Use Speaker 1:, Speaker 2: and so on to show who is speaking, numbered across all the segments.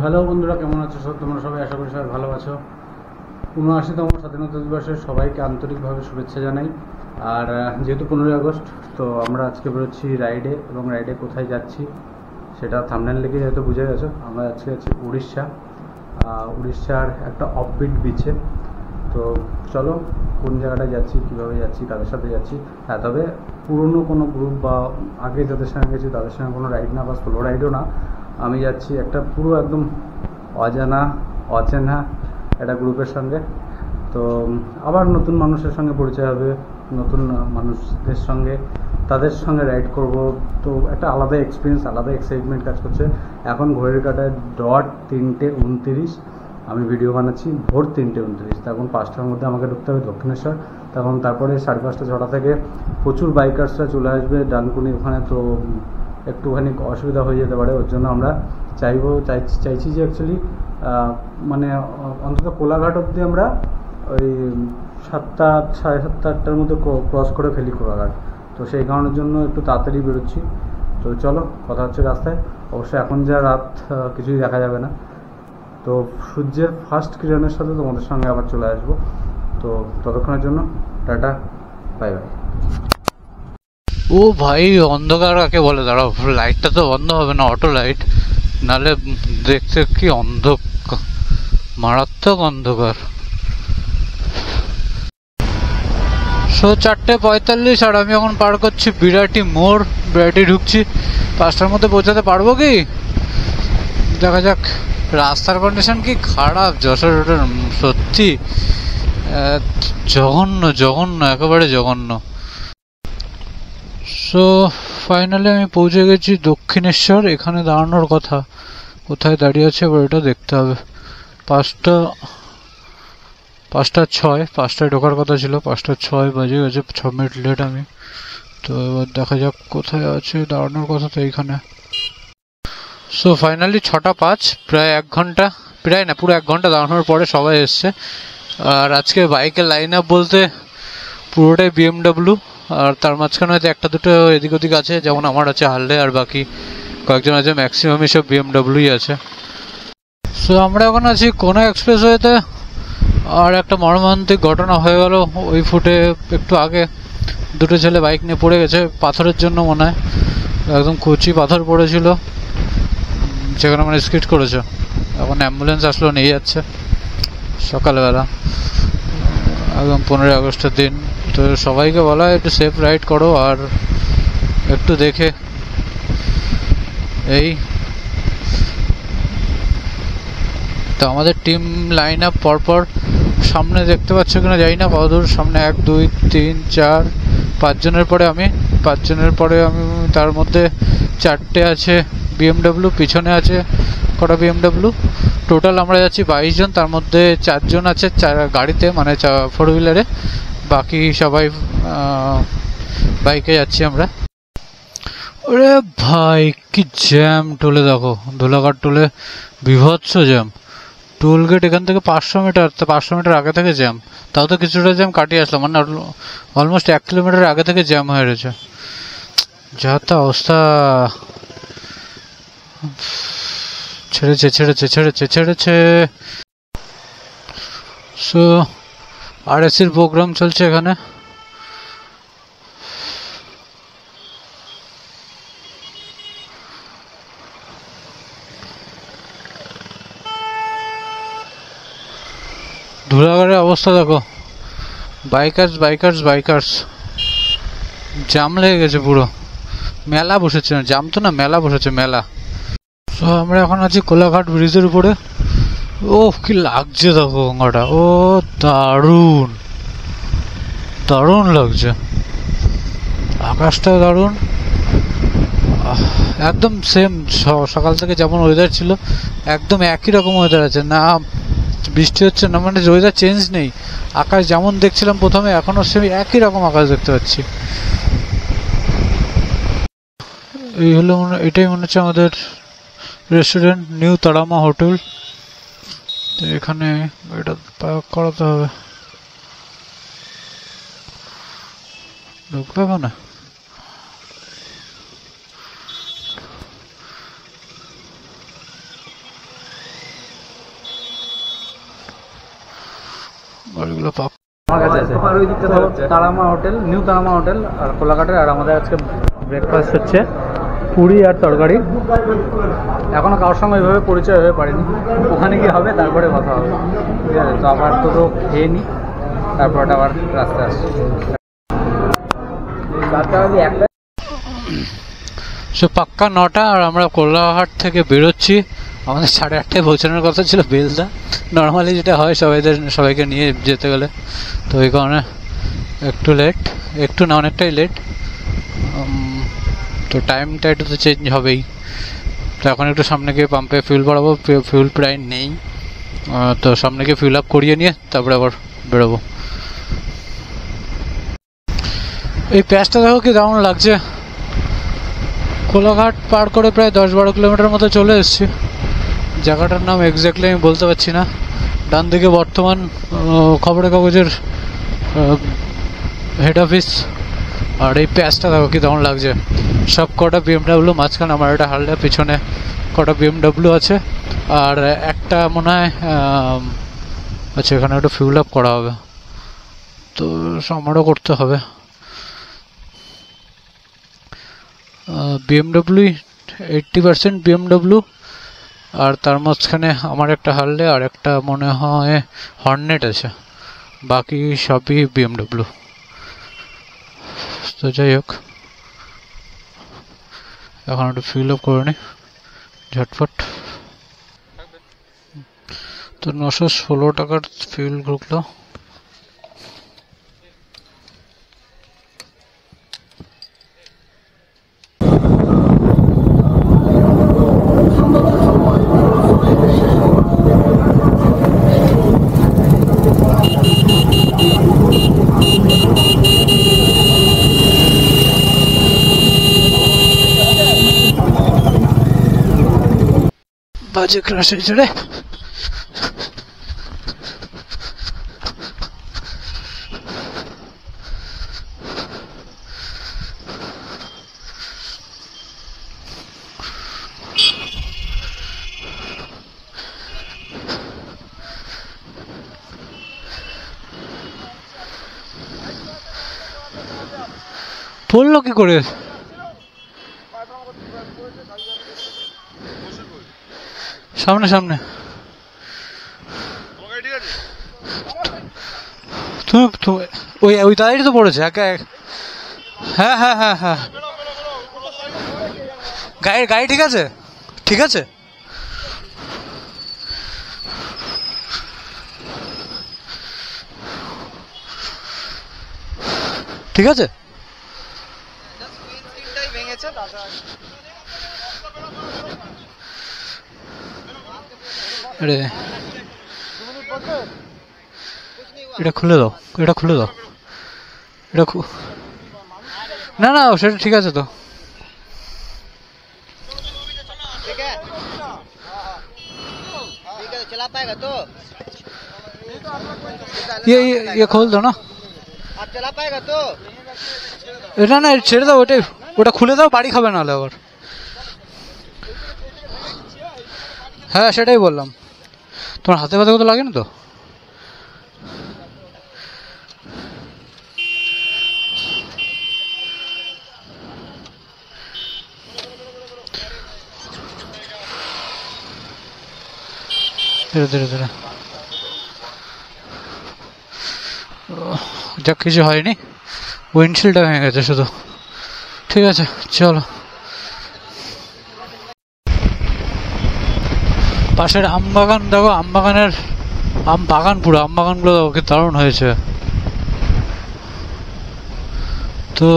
Speaker 1: Hello বন্ধুরা, কেমন আছো তোমরা সবাই? আশা করি সবাই ভালো আছো। ৭৯তম স্বাধীনতা দিবসের সবাইকে আন্তরিকভাবে শুভেচ্ছা জানাই। আর যেহেতু 15ই আগস্ট, তো আমরা আজকে বেরোচ্ছি রাইডে, এবং রাইডে কোথায় যাচ্ছি সেটা থাম্বনেল লিখে যেহেতু বুঝে গেছো। আমরা আজকে যাচ্ছি উড়িষ্যার একটা অফবিট বিচে। তো চলো, কোন জায়গাটায় যাচ্ছি, কীভাবে যাচ্ছি, কাদের সাথে যাচ্ছি। হ্যাঁ, তবে পুরনো কোনো গ্রুপ বা আগে যাদের সঙ্গে গেছি তাদের সঙ্গে কোনো রাইড না, বা সোলো রাইডও না। আমি যাচ্ছি একটা পুরো একদম অচেনা একটা গ্রুপের সঙ্গে। তো আবার নতুন মানুষের সঙ্গে পরিচয় হবে, নতুন মানুষদের সঙ্গে, তাদের সঙ্গে রাইড করব। তো একটা আলাদা এক্সপিরিয়েন্স, আলাদা এক্সাইটমেন্ট কাজ করছে। এখন ঘড়ির কাঁটায় 3:29 আমি ভিডিও বানাচ্ছি, ভোর 3:29। তখন 5টার মধ্যে আমাকে ঢুকতে হবে দক্ষিণেশ্বর। তারপরে 5:30-6টা থেকে প্রচুর বাইকার্সরা চলে আসবে ডানকুনি ওখানে। তো একটুখানি অসুবিধা হয়ে যেতে পারে, ওর জন্য আমরা চাইছি যে অ্যাকচুয়ালি মানে অন্তত কোলাঘাট অবধি আমরা ওই 7টা, 7:30-8টার মধ্যে ক্রস করে ফেলি কোলাঘাট। তো সেই কারণের জন্য একটু তাড়াতাড়ি বেরোচ্ছি। তো চলো, কথা হচ্ছে রাস্তায়। অবশ্যই এখন যা রাত, কিছুই দেখা যাবে না। তো সূর্যের ফার্স্ট কিরণের সাথে তোমাদের সঙ্গে আবার চলে আসবো। তো ততক্ষণের জন্য টাটা, বাই বাই।
Speaker 2: ও ভাই, অন্ধকার কাকে বলে? দাঁড়াও, লাইটটা তো বন্ধ হবে না, অটো লাইট, নালে দেখতে কি মারাত্মক অন্ধকার। 4:45 আর আমি এখন পার করছি বিরাটি মোড়। বিরাটি ঢুকছি। 5টার মধ্যে পৌঁছাতে পারবো কি দেখা যাক। রাস্তার কন্ডিশন কি খারাপ যশোর রোডের, সত্যি জঘন্য, একেবারে জঘন্য। সো ফাইনালি আমি পৌঁছে গেছি দক্ষিণেশ্বর। এখানে দাঁড়ানোর কথা, কোথায় দাঁড়িয়ে আছে এবার এটা দেখতে হবে। 5:06, 5টায় ঢোকার কথা ছিল, 5:06 বাজে গেছে, 6 মিনিট লেট আমি। তো এবার দেখা যাক কোথায় আছে, দাঁড়ানোর কথা তো এইখানে। সো ফাইনালি 6:05, প্রায় 1 ঘন্টা, প্রায় না পুরো 1 ঘন্টা দাঁড়ানোর পরে সবাই এসছে। আর আজকে বাইকের লাইন আপ বলতে পুরোটাই BMW, আর তার মাঝখানে হয়তো একটা দুটো এদিক ওদিক আছে, যেমন আমার আছে হার্লে, আর বাকি কয়েকজন আছে, ম্যাক্সিমামই সব BMW আছে। সো আমরা এখন আছি কোনা এক্সপ্রেসওয়েতে। আর একটা মর্মান্তিক ঘটনা হয়ে গেল ওই ফুটে একটু আগে। দুটো ছেলে বাইক নিয়ে পড়ে গেছে, পাথরের জন্য মনে হয়, একদম কচি পাথর পড়েছিল, সেখানে মানে স্কিড করেছে। এখন অ্যাম্বুলেন্স আসলো, নিয়ে যাচ্ছে সকালবেলা, একদম 15ই আগস্টের দিন। তো সবাইকে বলা হয় একটু সেফ রাইড করো, আর একটু দেখে। এই তো আমাদের টিম লাইন আপ পরপর সামনে দেখতে পাচ্ছ কিনা জানি না, কতদূর সামনে, 1 2 3 4 5 জনের পরে আমি, 5 জনের পরে আমি, তার মধ্যে 4টে আছে BMW, পিছনে আছে কটা BMW। টোটাল আমরা যাচ্ছি 22 জন, তার মধ্যে 4 জন আছে গাড়িতে, মানে 4 হুইলারে, বাকি সবাই বাইকে যাচ্ছি আমরা। ওরে ভাই, কি জ্যাম টোলে! দেখো, ধুলাঘাট টোলে বিভৎস জ্যাম। টোল গেট এখান থেকে 500 মিটার, তো 500 মিটার আগে থেকে জ্যাম। তাও তো কিছুটা জ্যাম কাটিয়ে আসলাম, মানে অলমোস্ট 1 কিলোমিটার আগে থেকে জ্যাম হয়ে রয়েছে। যা তা অবস্থা, ছেড়েছে। সো RSCর প্রোগ্রাম চলছে এখানে। ধুলাগড়ের অবস্থা দেখো, বাইকার্স জাম লেগে গেছে পুরো। মেলা বসেছে, জাম তো না, মেলা বসেছে, মেলা। তো আমরা এখন আছি কোলাঘাট ব্রিজের উপরে। ও কি লাগছে দেখো গঙ্গাটা, ও দারুণ লাগছে, আকাশটাও দারুণ, একদম সেম সকাল থেকে যেমন ওয়েদার ছিল, একদম একই রকম ওয়েদার আছে, না বৃষ্টি হচ্ছে না, মানে ওয়েদার চেঞ্জ নেই। আকাশ যেমন দেখছিলাম প্রথমে, এখনো সেম একই রকম আকাশ দেখতে পাচ্ছি। এই হলো, এটাই মনে হচ্ছে আমাদের রেস্টুরেন্ট, নিউ তারামা হোটেল। তো এখানে এটা পার্ক করাতে হবে, ঢুকবে না। বাড়িগুলো পাক।
Speaker 1: আমার কাছে আছে Tarama hotel, new Tarama hotel আর কোলাঘাটের। আর আমাদের আজকে ব্রেকফাস্ট হচ্ছে পুরি আর তরকারি। এখনো কারোর সঙ্গে ওইভাবে পরিচয় হয়ে পারিনি, ওখানে গিয়ে হবে, তারপরে কথা হবে। ঠিক আছে, তো আবার তো খেয়ে নিই, তারপর আবার রাস্তায় আসছি।
Speaker 2: সো পাক্কা 9টা, আর আমরা কোলাঘাট থেকে বেরোচ্ছি। আমাদের 8:30টায় পৌঁছানোর কথা ছিল বেলদা। নর্মালি যেটা হয় সবাইকে নিয়ে যেতে গেলে, তো এই কারণে একটু লেট, একটু না অনেকটাই লেট। তো টাইমটা একটু তো চেঞ্জ হবেই। তো এখন একটু সামনে গিয়ে পাম্পে ফিউল ভরাবো, ফিউল প্রায় নেই, তো সামনে গিয়ে ফিউল আপ করিয়ে নিয়ে তারপরে আবার বেরোবো। এই প্যাচটা দেখো কি দারুণ লাগছে। কোলাঘাট পার করে প্রায় 10-12 কিলোমিটার মতো চলে এসেছি। জায়গাটার নাম এক্স্যাক্টলি আমি বলতে পারছি না। ডান দিকে বর্তমান খবরের কাগজের হেড অফিস। আর এই প্যাচটা দেখো কি দারুণ লাগছে। সব কটা BMW, মাঝখানে আমার একটা হালদা, পিছনে কটা BMW আছে। আর একটা মনে হয় আচ্ছা, এখানে একটু ফিউল আপ করা হবে, তো আমারও করতে হবে। BMW 80% BMW, আর তার মাঝখানে আমার একটা হার্লে আর একটা মনে হয় হর্নেট আছে, বাকি সবই BMW। তো যাই হোক, এখন একটু ফিল আপ করে নিই ঝটফট। তো 916 টাকার ফিউল ঢুকলো। বাজে ক্রাশ হয়েছে রে। পড়লো কি করে? সামনে সামনে তুমি ওই ওই দাঁড়িয়ে তো পড়েছে একা। হ্যাঁ হ্যাঁ হ্যাঁ হ্যাঁ, গাড়ি ঠিক আছে, ঠিক আছে। ঠিক আছে, এটা খুলে দাও, এটা খুলে দাও, এটা না না সেটা ঠিক আছে। তো ये खोल दो ना, आप चला पाएगा तो। এটা না ছেড়ে দাও, ওটা খুলে দাও, বাড়ি খাবে নাহলে আবার। হ্যাঁ সেটাই বললাম, তোমার হাতে পাতে তো লাগে না তো। ধীরে ধীরে ধীরে, যাক কিছু হয়নি, উইন্ডশিল্ডটা ভেঙে গেছে শুধু। ঠিক আছে চলো। পাশের আম বাগান দেখো, আম বাগানের আম বাগান, পুরো আম বাগানগুলো দেখো কি দারুণ হয়েছে। তো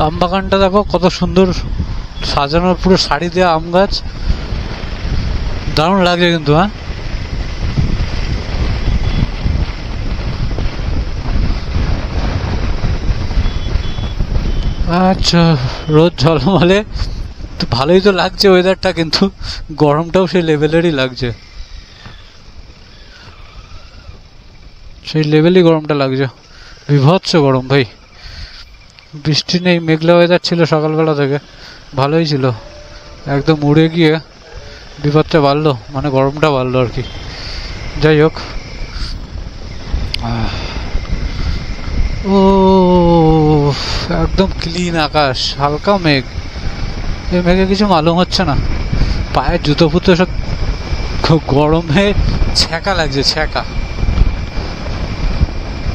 Speaker 2: আম বাগানটা দেখো কত সুন্দর সাজানো, পুরো শাড়ি দেওয়া আম গাছ, দারুণ লাগছে কিন্তু। হ্যাঁ আচ্ছা, রোদ ঝলমলে তো ভালোই তো লাগছে ওয়েদারটা, কিন্তু গরমটাও সেই লেভেলেরই লাগছে, সেই লেভেলই গরমটা লাগছে, বিভৎস গরম ভাই। বৃষ্টি নেই, মেঘলা ওয়েদার ছিল সকালবেলা থেকে, ভালোই ছিল, একদম উড়ে গিয়ে বিপদটা বাড়লো, মানে গরমটা বাড়লো আর কি। যাই হোক, ও একদম ক্লিন আকাশ, হালকা মেঘ। এই মেঘে কিছু মালুম হচ্ছে না, পায়ের জুতো ফুতো সব গরমে ছ্যাঁকা লাগছে, ছ্যাঁকা।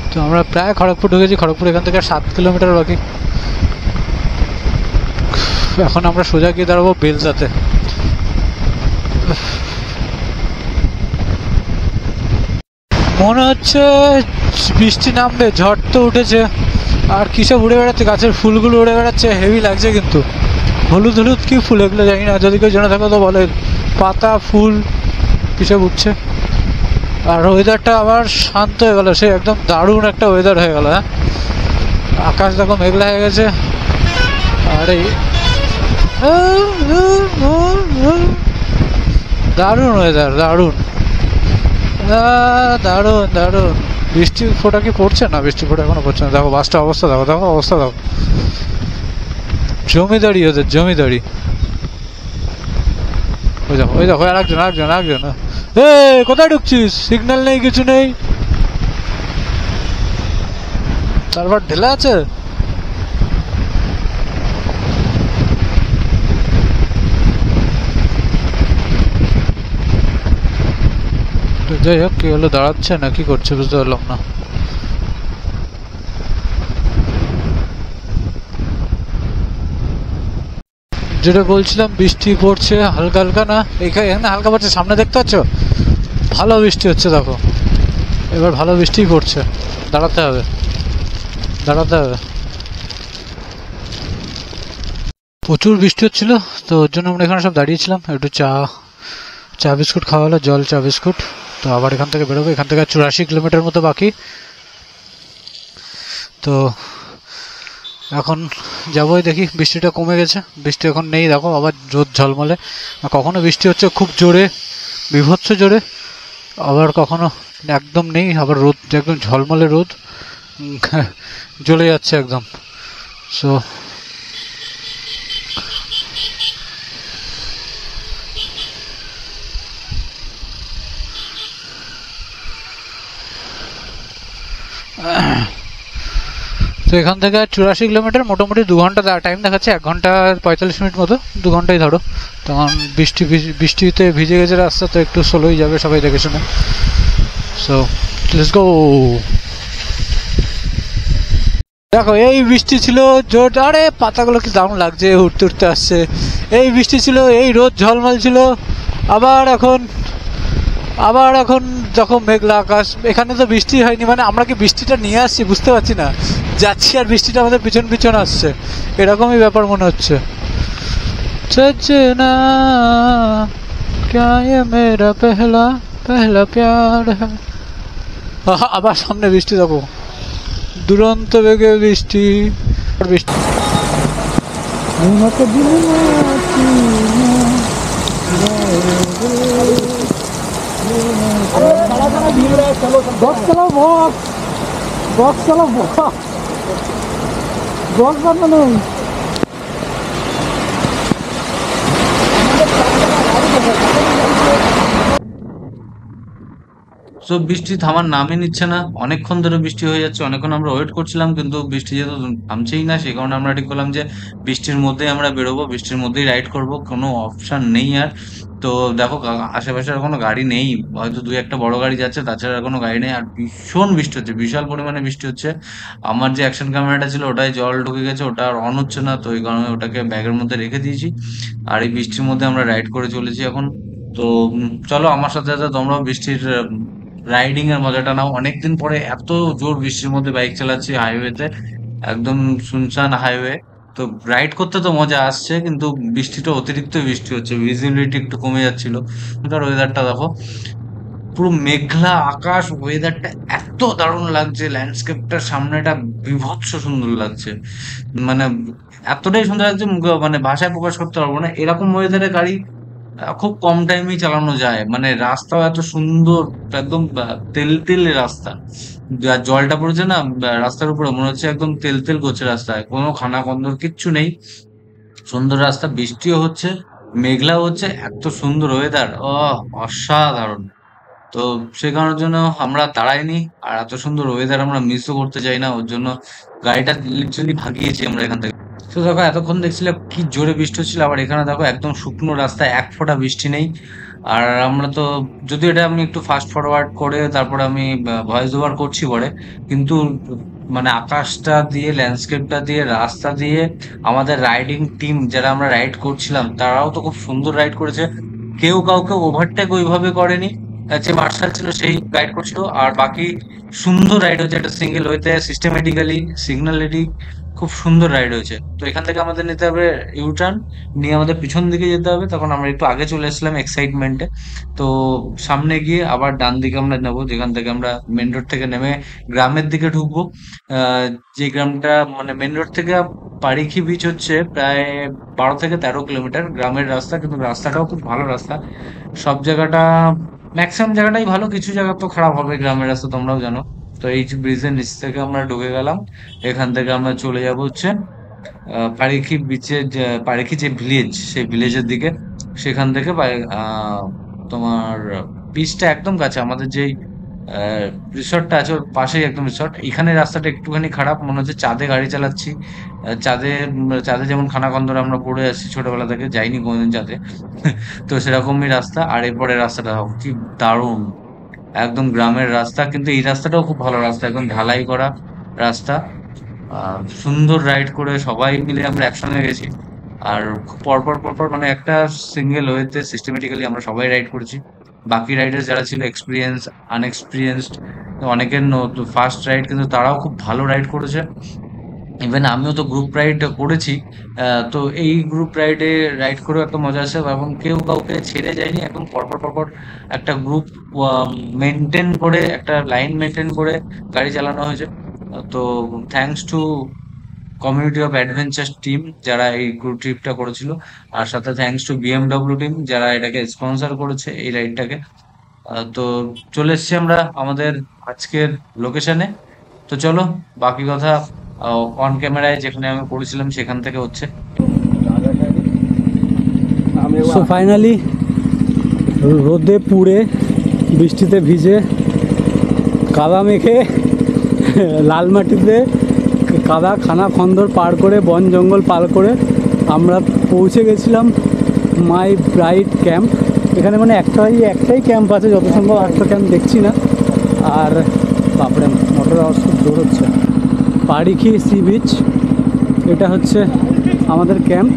Speaker 2: তো আমরা প্রায় খড়গপুর ঢুকেছি। খড়গপুর এখান থেকে 7 কিলোমিটার বাকি। এখন আমরা সোজা গিয়ে দাঁড়াবো বেলদাতে। মনে হচ্ছে বৃষ্টি নামবে, ঝড় তো উঠেছে। আর কিসব উড়ে বেড়াচ্ছে, গাছের ফুলগুলো উড়ে বেড়াচ্ছে, হেভি লাগছে। কিন্তু হলুদ হলুদ কি ফুল এগুলো জানি না, যদি কেউ জেনে থাকো তো বলে। পাতা ফুল কিসব উঠছে। আর ওয়েদারটা আবার শান্ত হয়ে গেল, সে একদম দারুণ একটা ওয়েদার হয়ে গেল। হ্যাঁ, আকাশ দেখো মেঘলা হয়ে গেছে। আর এই দারুণ ওয়েদার, দারুণ দারুণ দারুণ। বৃষ্টি ফোঁটা কি পড়ছে? না, বৃষ্টি ফোঁটা এখনো পড়ছে না। দেখো বাসটা অবস্থা, দেখো দেখো অবস্থা দেখো। জমিদারি ওদের, জমিদারি। ওই দেখো ওই দেখো, আরেকজন আরেকজন আরেকজন। এ কোথায় ঢুকছিস? সিগন্যাল নেই, কিছু নেই, তারপর ঢেলা আছে। যাই হোক, কি হলো, দাঁড়াচ্ছে না কি করছে বুঝতে পারলাম না। যেটা বলছিলাম, বৃষ্টি পড়ছে হালকা হালকা। না এখানে হালকা পড়ছে, সামনে দেখতে পাচ্ছ ভালো বৃষ্টি হচ্ছে। দেখো এবার ভালো বৃষ্টি পড়ছে। দাঁড়াতে হবে, দাঁড়াতে হবে। প্রচুর বৃষ্টি হচ্ছিল, তো ওর জন্য আমরা এখানে সব দাঁড়িয়েছিলাম। একটু চা বিস্কুট খাওয়া হলো, জল চা বিস্কুট। তো আবার এখান থেকে বেরোবো। এখান থেকে 84 কিলোমিটার মতো বাকি। তো এখন যাবোই, দেখি বৃষ্টিটা কমে গেছে। বৃষ্টি এখন নেই, দেখো আবার রোদ ঝলমলে। কখনো বৃষ্টি হচ্ছে খুব জোরে, বিভৎস জোরে, আবার কখনো একদম নেই, আবার রোদ একদম ঝলমলে রোদ জ্বলে যাচ্ছে একদম। সো তো এখান থেকে 84 কিলোমিটার, মোটামুটি 2 ঘন্টা টাইম দেখাচ্ছে। 1 ঘন্টা 45 মিনিট মতো, 2 ঘন্টাই ধরো। তখন বৃষ্টিতে ভিজে গেছে রাস্তা, তো একটু স্লোই যাবে, সবাই দেখে শুনে। So let's go. দেখো এই বৃষ্টি ছিল জোর, আরে পাতাগুলো কি দারুণ লাগছে, উঠতে উঠতে আসছে। এই বৃষ্টি ছিল, এই রোদ ঝলমল ছিল। আবার এখন যখন মেঘলা আকাশ। এখানে তো বৃষ্টি হয়নি, মানে আমরা কি বৃষ্টিটা নিয়ে আসছি বুঝতে পারছি না। যাচ্ছি আর বৃষ্টিটা আমাদের পিছন পিছন আসছে, এরকমই ব্যাপার মনে হচ্ছে। সजना क्या ये मेरा पहला पहला प्यार है। আবার সামনে বৃষ্টি, দেখো দুরন্ত বেগে বৃষ্টি বৃষ্টি। বক্স চালাও, বক্স চালাও, বক্স বানানো।
Speaker 3: সো বৃষ্টি থামার নামই নিচ্ছে না, অনেকক্ষণ ধরে বৃষ্টি হয়ে যাচ্ছে। অনেকক্ষণ আমরা ওয়েট করছিলাম, কিন্তু বৃষ্টি যেহেতু থামছেই না, সেই কারণে আমরা ঠিক করলাম যে বৃষ্টির মধ্যেই আমরা বেরোবো, বৃষ্টির মধ্যেই রাইড করব, কোনো অপশন নেই আর। তো দেখো আশেপাশে আর কোনো গাড়ি নেই, হয়তো 2-1টা বড় গাড়ি যাচ্ছে, তাছাড়া আর কোনো গাড়ি নেই। আর ভীষণ বৃষ্টি হচ্ছে, বিশাল পরিমাণে বৃষ্টি হচ্ছে। আমার যে অ্যাকশন ক্যামেরাটা ছিল ওটাই জল ঢুকে গেছে, ওটা আর অন হচ্ছে না, তো এই কারণে ওটাকে ব্যাগের মধ্যে রেখে দিয়েছি। আর এই বৃষ্টির মধ্যে আমরা রাইড করে চলেছি এখন। তো চলো আমার সাথে সাথে তোমরাও বৃষ্টির রাইডিং এর মজাটা নাও। অনেকদিন পরে এত জোর বৃষ্টির মধ্যে বাইক চালাচ্ছি হাইওয়েতে, একদম শুনশান হাইওয়ে। তো রাইড করতে তো মজা আসছে, কিন্তু বৃষ্টিটা অতিরিক্ত বৃষ্টি হচ্ছে, ভিজিবিলিটি একটু কমে যাচ্ছিল। ওয়েদারটা দেখো, পুরো মেঘলা আকাশ, ওয়েদারটা এত দারুণ লাগছে, ল্যান্ডস্কেপটার সামনেটা বিভৎস সুন্দর লাগছে। মানে এতটাই সুন্দর লাগছে, মানে ভাষায় প্রকাশ করতে পারবো না। এরকম ওয়েদারে গাড়ি খুব কম টাইমেই চালানো যায়, মানে রাস্তাও এত সুন্দর, একদম তেল তেল রাস্তা। যা জলটা পড়েছে না রাস্তার উপরে, মনে হচ্ছে একদম তেল তেল করছে রাস্তায়, কোনো খানা খন্দর কিচ্ছু নেই। সুন্দর রাস্তা, বৃষ্টিও হচ্ছে, মেঘলাও হচ্ছে, এত সুন্দর ওয়েদার, অসাধারণ। তো সে কারণের জন্য আমরা দাঁড়াইনি, আর এত সুন্দর ওয়েদার আমরা মিসও করতে চাই না, ওর জন্য গাড়িটা লিটারালি ভাগিয়েছি আমরা এখান থেকে। তো দেখো এতক্ষণ দেখছিলে কি জোরে বৃষ্টি হচ্ছিল, আবার এখানে দেখো একদম শুকনো রাস্তায় এক ফোঁটা বৃষ্টি নেই। আর আমরা তো, যদিও এটা আমি একটু ফাস্ট ফরওয়ার্ড করে তারপরে আমি ভয়েস ওভার করছি পরে, কিন্তু মানে আকাশটা দিয়ে, ল্যান্ডস্কেপটা দিয়ে, রাস্তা দিয়ে, আমাদের রাইডিং টিম যারা আমরা রাইড করছিলাম তারাও তো খুব সুন্দর রাইড করেছে। কেউ কাউকে ওভারটেক ওইভাবে করেনি, যে মার্শাল ছিল সেই গাইড করছিল, আর বাকি সুন্দর রাইড হয়েছে, একটা সিঙ্গেল ওয়েতে সিস্টেমেটিক্যালি সিগন্যালিটি খুব সুন্দর রাইড হয়েছে। তো এখান থেকে আমাদের নিতে হবে ইউটার্ন, নিয়ে আমাদের পিছন দিকে যেতে হবে। তখন আমরা একটু আগে চলে এসেছিলাম এক্সাইটমেন্টে। তো সামনে গিয়ে আবার ডান দিকে আমরা নেবো, যেখান থেকে আমরা মেন রোড থেকে নেমে গ্রামের দিকে ঢুকবো। আহ, যে গ্রামটা মানে মেন রোড থেকে পারিখি বিচ হচ্ছে প্রায় 12 থেকে 13 কিলোমিটার গ্রামের রাস্তা, কিন্তু রাস্তাটাও খুব ভালো রাস্তা। সব জায়গাটা, ম্যাক্সিমাম জায়গাটাই ভালো, কিছু জায়গা তো খারাপ হবে গ্রামের রাস্তা, তোমরাও জানো। তো এই ব্রিজের নিচ থেকে আমরা ঢুকে গেলাম, এখান থেকে আমরা চলে যাব হচ্ছে পারিখি বিচের, পারিখি যে ভিলেজ, সেই ভিলেজের দিকে। সেখান থেকে তোমার বিচটা একদম কাছে, আমাদের যেই রিসর্টটা আছে ওর পাশেই একদম রিসর্ট। এখানে রাস্তাটা একটুখানি খারাপ, মনে হচ্ছে চাঁদে গাড়ি চালাচ্ছি। চাঁদে যেমন খানাখন্দরে আমরা পড়ে আসছি ছোটবেলা থেকে, যাইনি কোনোদিন চাঁদে। তো সেরকমই রাস্তা। আর এরপরে রাস্তাটা কি দারুণ, একদম গ্রামের রাস্তা, কিন্তু এই রাস্তাটাও খুব ভালো রাস্তা, একদম ঢালাই করা রাস্তা। সুন্দর রাইড করে সবাই মিলে আমরা একসঙ্গে গেছি। আর খুব পরপর পরপর মানে একটা সিঙ্গেল ওয়েতে সিস্টেমেটিক্যালি আমরা সবাই রাইড করেছি। বাকি রাইডার যারা ছিল এক্সপিরিয়েন্স, আনএক্সপিরিয়েন্সড, অনেকের ফার্স্ট রাইড, কিন্তু তারাও খুব ভালো রাইড করেছে। ইভেন আমিও তো গ্রুপ রাইড করেছি। তো এই গ্রুপ রাইডে রাইড করেও একটা মজা আছে, এবং কেউ কাউকে ছেড়ে যায়নি, একদম পরপর পরপর একটা গ্রুপ মেনটেন করে, একটা লাইন মেনটেন করে গাড়ি চালানো হয়েছে। তো thanks to community of adventure team যারা এই গ্রুপ ট্রিপটা করেছিল, আর সাথে থ্যাঙ্কস টু বিএমডব্লিউ টিম যারা এটাকে স্পন্সর করেছে এই রাইডটাকে। তো চলে এসেছি আমরা আমাদের আজকের লোকেশনে। তো চলো বাকি কথা অন ক্যামেরায় যেখানে আমি পড়েছিলাম সেখান থেকে হচ্ছে।
Speaker 1: সো ফাইনালি রোদে পুড়ে বৃষ্টিতে ভিজে কাদা মেখে লাল মাটিতে কাদা খানা খন্দর পার করে বন জঙ্গল পার করে আমরা পৌঁছে গেছিলাম মাই ব্রাইট ক্যাম্প। এখানে মানে একটাই ক্যাম্প আছে, যত সম্ভব একটা ক্যাম্প দেখছি না। আর বাপরে মোটর আওয়াজ খুব জোর হচ্ছে। পারিখি সি বিচ, এটা হচ্ছে আমাদের ক্যাম্প।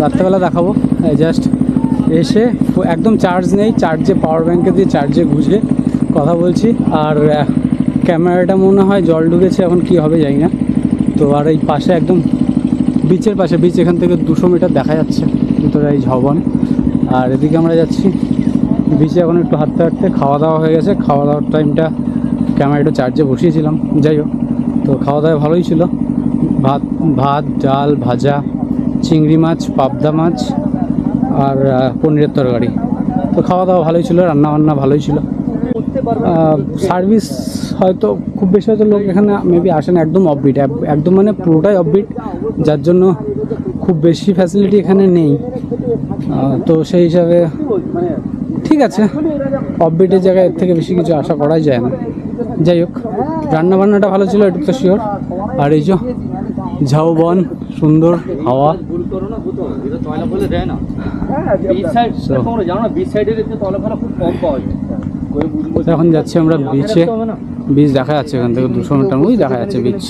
Speaker 1: রাত্রেবেলা দেখাবো। জাস্ট এসে একদম চার্জ নেই, চার্জে পাওয়ার ব্যাঙ্কে দিয়ে চার্জে গুঁজে কথা বলছি। আর ক্যামেরাটা মনে হয় জল ঢুকেছে, এখন কি হবে জানি না। তো আর এই পাশে একদম বিচের পাশে, বিচ এখান থেকে 200 মিটার দেখা যাচ্ছে ভিতরে এই ঝবন। আর এদিকে আমরা যাচ্ছি বিচে এখন একটু হাঁটতে হাঁটতে। খাওয়া দাওয়া হয়ে গেছে, খাওয়া দাওয়ার টাইমটা ক্যামেরা একটু চার্জে বসিয়েছিলাম, যাই হোক। তো খাওয়া দাওয়া ভালোই ছিল, ভাত ডাল ভাজা, চিংড়ি মাছ, পাবদা মাছ আর পনিরের তরকারি। তো খাওয়া দাওয়া ভালোই ছিল, রান্নাবান্না ভালোই ছিল। সার্ভিস হয়তো খুব বেশি হয়তো লোক এখানে মেবি আসে না, একদম অফবিট, একদম মানে পুরোটাই অফবিট, যার জন্য খুব বেশি ফ্যাসিলিটি এখানে নেই। তো সেই হিসাবে ঠিক আছে, অফবিটের জায়গায় এর থেকে বেশি কিছু আশা করাই যায় না। যাই হোক, রান্নাবান্নাটা ভালো ছিল, এটা তো শিওর। আর এই যে ঝাউবন, সুন্দর হাওয়া। এখন যাচ্ছি আমরা বিচে, বিচ দেখা যাচ্ছে এখান থেকে 200 মিটার ওই দেখা যাচ্ছে বিচ।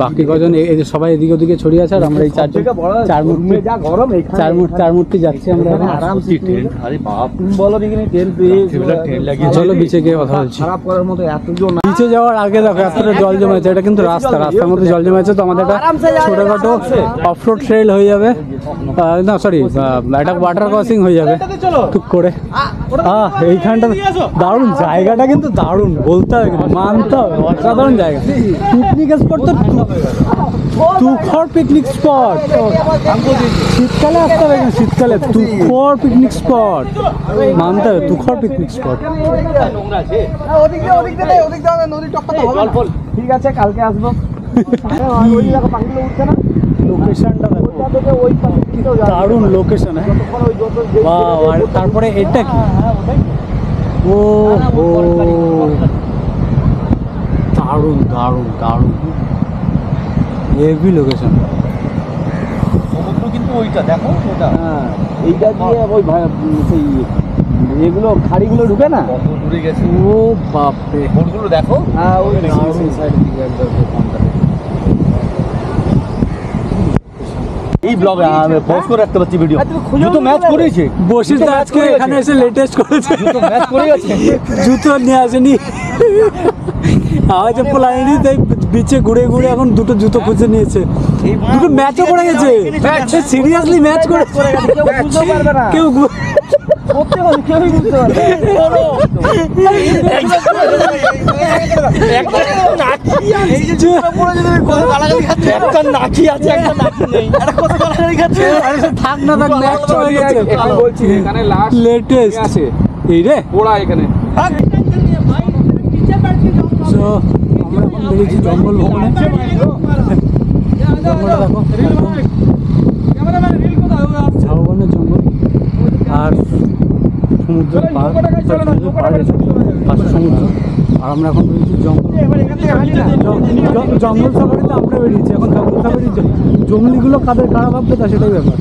Speaker 1: বাকি কজন সবাই এদিকে ওদিকে ছড়িয়ে আছে, আর আমরা এই চার মূর্তি যাচ্ছি আমরা চলো বিচে গিয়ে কথা বলছি। বিচে যাওয়ার আগে দেখো এতটা জল জমেছে, এটা কিন্তু রাস্তার মধ্যে জল জমেছে। তো আমাদের একটা ছোটখাটো অফরোড ট্রেল হয়ে যাবে, না সরি একটা ওয়াটার ক্রসিং হয়ে যাবে টুক করে। এইখানটা দারুণ, জায়গাটা কিন্তু দারুণ, বলতে হবে, মানতে হবে, অসাধারণ জায়গা। পিকনিক স্পট তো তুখর পিকনিক স্পট, শীতকালে আসতে হবে, শীতকালে তুখর পিকনিক স্পট, মানতে হবে, তুখর পিকনিক স্পট। ঠিক আছে, কালকে আসবো। লোকেশনটা দেখো, দারুণ লোকেশন। হ্যাঁ বাহ, আর তারপরে এটা কি, ও দারুণ দারুণ দারুণ হেভি লোকেশন।
Speaker 4: সমুদ্র কিন্তু ওইটা দেখো, ওটা
Speaker 1: হ্যাঁ
Speaker 4: এইটা দিয়ে ওই সেই এগুলো খাড়িগুলো ঢুকে না, কত দূরে গেছে।
Speaker 1: ও বাপরে,
Speaker 4: বোটগুলো দেখো।
Speaker 1: হ্যাঁ ওই সাইড দিকে একদম
Speaker 4: এই ব্লগে আমি পজ করে রাখতে পারছি ভিডিও। জুতো ম্যাচ করেছে,
Speaker 1: বসির তো আজকে এখানে এসে লেটেস্ট করেছে,
Speaker 4: জুতো ম্যাচ করে গেছে।
Speaker 1: জুতো নিয়ে আসেনি, আওয়াজ পোলাইনি, তাই বিচে ঘুরে ঘুরে এখন দুটো জুতো খুঁজে নিয়েছে। দুটো ম্যাচও করে গেছে, সিরিয়াসলি ম্যাচ করে
Speaker 4: কেউ বুঝতে পারবে না,
Speaker 1: কেউ
Speaker 4: কেউই বুঝতে পারবে
Speaker 1: থাক না থাক, ম্যাচ চলে গেছে।
Speaker 5: বলছি এখানে লাস্ট
Speaker 1: লেটেস্ট
Speaker 5: আছে
Speaker 1: এই রে।
Speaker 5: ওরা এখানে
Speaker 1: So, আমরা এখন বেরিয়েছি জঙ্গল ভ্রমণে। জঙ্গলটা দেখো, ঝাউবনের জঙ্গল আর সমুদ্রের পাড়, সমুদ্রের পাড় গেছে, পাশে সমুদ্র। আর আমরা এখন বেরিয়েছি জঙ্গল সাফারিতে। আমরা বেরিয়েছি এখন জঙ্গল সাফারি। জঙ্গলিগুলো কাদের কারা ভাববে তা সেটাই ব্যাপার।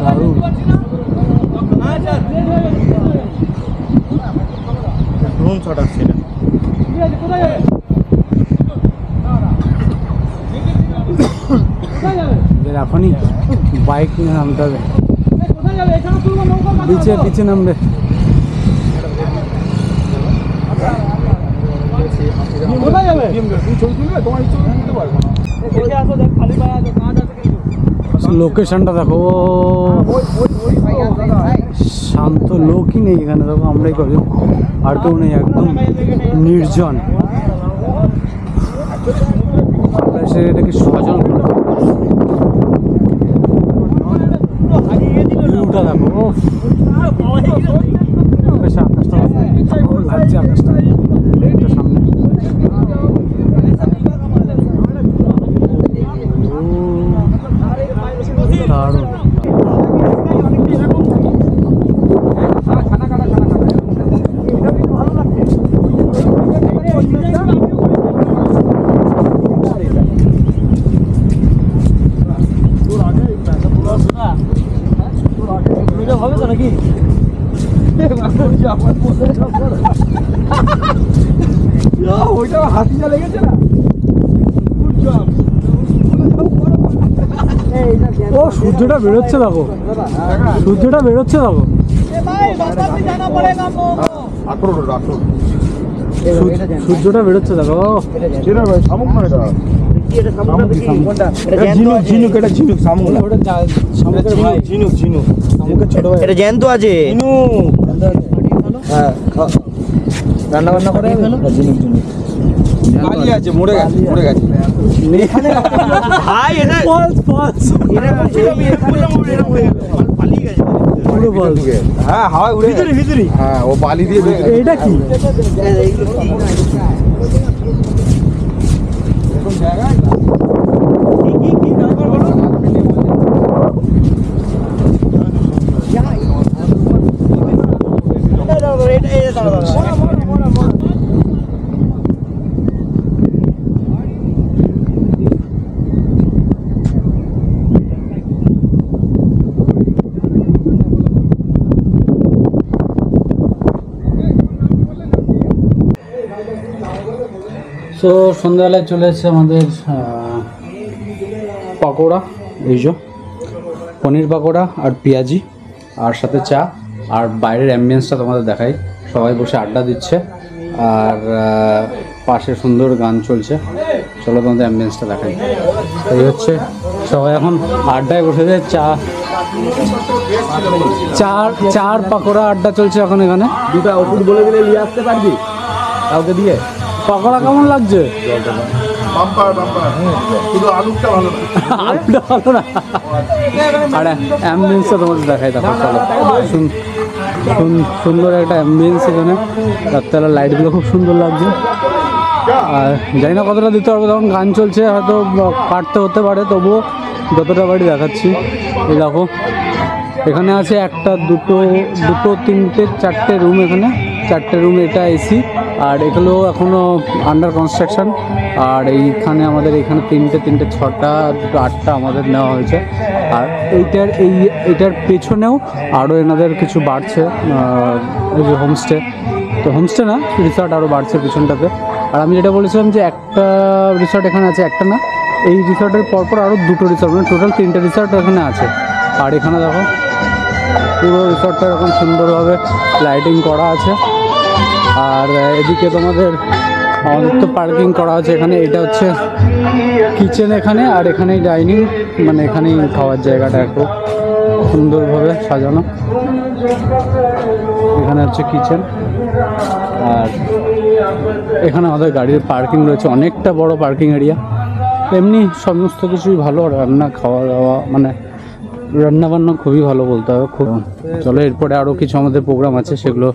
Speaker 1: দারুণ
Speaker 4: ড্রোন শট আসছে এটা।
Speaker 1: এখনই বাইক নিয়ে নামতে হবে, বিচে বিচে নামবে। লোকেশনটা দেখো, শান্ত, লোকই নেই এখানে। দেখো আমরাই কজন, আর কেউ নেই, একদম নির্জন। এটাকে স্বজন ভিউটা দেখো, বেশ আকাশটা লাগছে, আকাশটা সামনে। দারুণ। হবে তো নাকি?
Speaker 5: ওইটা হাতিটা লেগেছে না।
Speaker 1: ও সূর্যটা বেরোচ্ছে দেখো, সূর্যটা বেরোচ্ছে দেখো। সূর্যটা বেরোচ্ছে দেখো।
Speaker 4: এটা জ্যান্ত আছে। হ্যাঁ, রান্না বান্না করে
Speaker 5: আছে, মরে গেছে, মরে গেছে।
Speaker 4: ভাই এটা
Speaker 5: হ্যাঁ হাওয়া উড়ে ভিতরে, হ্যাঁ ও বালি দিয়ে।
Speaker 1: এইটা কি? তো সন্ধ্যাবেলায় চলে এসেছে আমাদের পকোড়া, এই যে পনির পকোড়া আর পেঁয়াজি, আর সাথে চা। আর বাইরের অ্যাম্বিয়েন্সটা তোমাদের দেখাই, সবাই বসে আড্ডা দিচ্ছে আর পাশে সুন্দর গান চলছে। চলো তোমাদের অ্যাম্বিয়েন্সটা দেখাই। এই হচ্ছে সবাই এখন আড্ডায় বসেছে, চার পকোড়া আড্ডা চলছে এখন এখানে।
Speaker 4: দুটা ওষুধ বলে দিলে নিয়ে আসতে পারবি কাউকে দিয়ে।
Speaker 1: পকোড়া কেমন লাগছে?
Speaker 5: আলুটা ভালো না,
Speaker 1: আলুটা ভালো না। আর অ্যাম্বিয়েন্সটা তোমাদের দেখাই, দেখো চলো। সুন্দর একটা অ্যাম্বিয়েন্স এখানে, রাত্রেবেলা লাইটগুলো খুব সুন্দর লাগছে। আর জানি না কতটা দিতে পারবো, তখন গান চলছে, হয়তো কাটতে হতে পারে, তবুও যতটা বাড়ি দেখাচ্ছি। এই দেখো এখানে আছে একটা, দুটো, তিনটে, চারটে রুম, এখানে চারটে রুম, এটা এসি। আর এগুলো এখনও আন্ডার কনস্ট্রাকশন। আর এইখানে আমাদের এখানে তিনটে, ছটা, দুটো, আটটা আমাদের নেওয়া হয়েছে। আর এইটার পেছনেও আরও এনাদের কিছু বাড়ছে, এই যে হোমস্টে, তো হোমস্টে না রিসর্ট আরও বাড়ছে পিছনটাতে। আর আমি যেটা বলেছিলাম যে একটা রিসর্ট এখানে আছে, একটা না, এই রিসর্টের পরপর আরও দুটো রিসর্ট, মানে টোটাল তিনটে রিসর্ট এখানে আছে। আর এখানে দেখো পুরো রিসর্টটা এরকম সুন্দরভাবে লাইটিং করা আছে। আর এদিকে তোমাদের আমাদের তো পার্কিং করা আছে এখানে। এটা হচ্ছে কিচেন এখানে, আর এখানেই ডাইনিং, মানে এখানেই খাওয়ার জায়গাটা একটু সুন্দরভাবে সাজানো। এখানে হচ্ছে কিচেন, আর এখানে আমাদের গাড়ির পার্কিং রয়েছে, অনেকটা বড় পার্কিং এরিয়া। এমনি সমস্ত কিছুই ভালো, রান্না খাওয়া দাওয়া, মানে রান্না বান্না খুবই ভালো বলতে হবে খুব। চলো এরপরে আরও কিছু আমাদের প্রোগ্রাম আছে, সেগুলো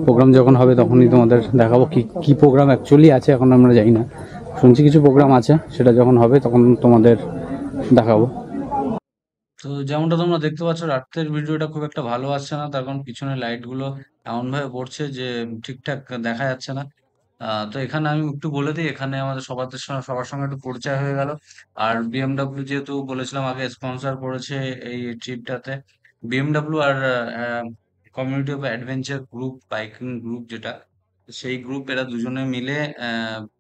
Speaker 1: প্রোগ্রাম যখন হবে তখনই তোমাদের দেখাবো। কি প্রোগ্রাম অ্যাকচুয়ালি আছে এখন আমরা জানি না, শুনছি কিছু প্রোগ্রাম আছে, সেটা যখন হবে তখন তোমাদের দেখাবো।
Speaker 3: তো যেমনটা তোমরা দেখতে পাচ্ছ, রাতের ভিডিওটা খুব একটা ভালো আসছে না, তার কারণ পিছনে লাইট গুলো এমন ভাবে পড়ছে যে ঠিকঠাক দেখা যাচ্ছে না। তো এখানে আমি একটু বলে দিই, এখানে আমাদের সবার সঙ্গে একটু পরিচয় হয়ে গেল। আর বিএমডব্লিউ যেহেতু বলেছিলাম আগে, স্পন্সর করেছে এই ট্রিপটাতে, বিএমডব্লিউ আর community of adventure group, biking group যেটা, সেই গ্রুপ, এরা দুজনে মিলে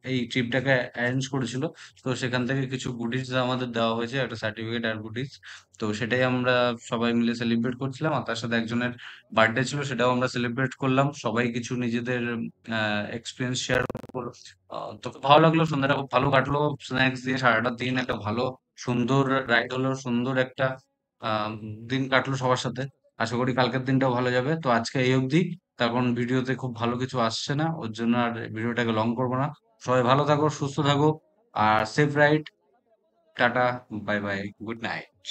Speaker 3: এই ট্রিপটাকে অ্যারেঞ্জ করেছিল। তো সেখান থেকে কিছু গুডিজ আমাদের দেওয়া হয়েছে, একটা সার্টিফিকেট আর গুডিজ। তো সেটাই আমরা সবাই মিলে সেলিব্রেট করছিলাম। আর তার সাথে একজনের বার্থডে ছিল, সেটাও আমরা সেলিব্রেট করলাম। সবাই কিছু নিজেদের এক্সপিরিয়েন্স শেয়ার করলো। তো খুব ভালো লাগলো, সন্ধ্যাটা খুব ভালো কাটলো, স্ন্যাক্স দিয়ে সারাটা দিন একটা ভালো সুন্দর রাইড হলো, সুন্দর একটা আহ দিন কাটলো সবার সাথে। আশা করি কালকের দিনটাও ভালো যাবে। তো আজকে এই অবধি, তার কারণ ভিডিওতে খুব ভালো কিছু আসছে না, ওর জন্য আর ভিডিওটাকে লং করবো না। সবাই ভালো থাকো, সুস্থ থাকো, আর safe ride. Tata, bye bye, good night.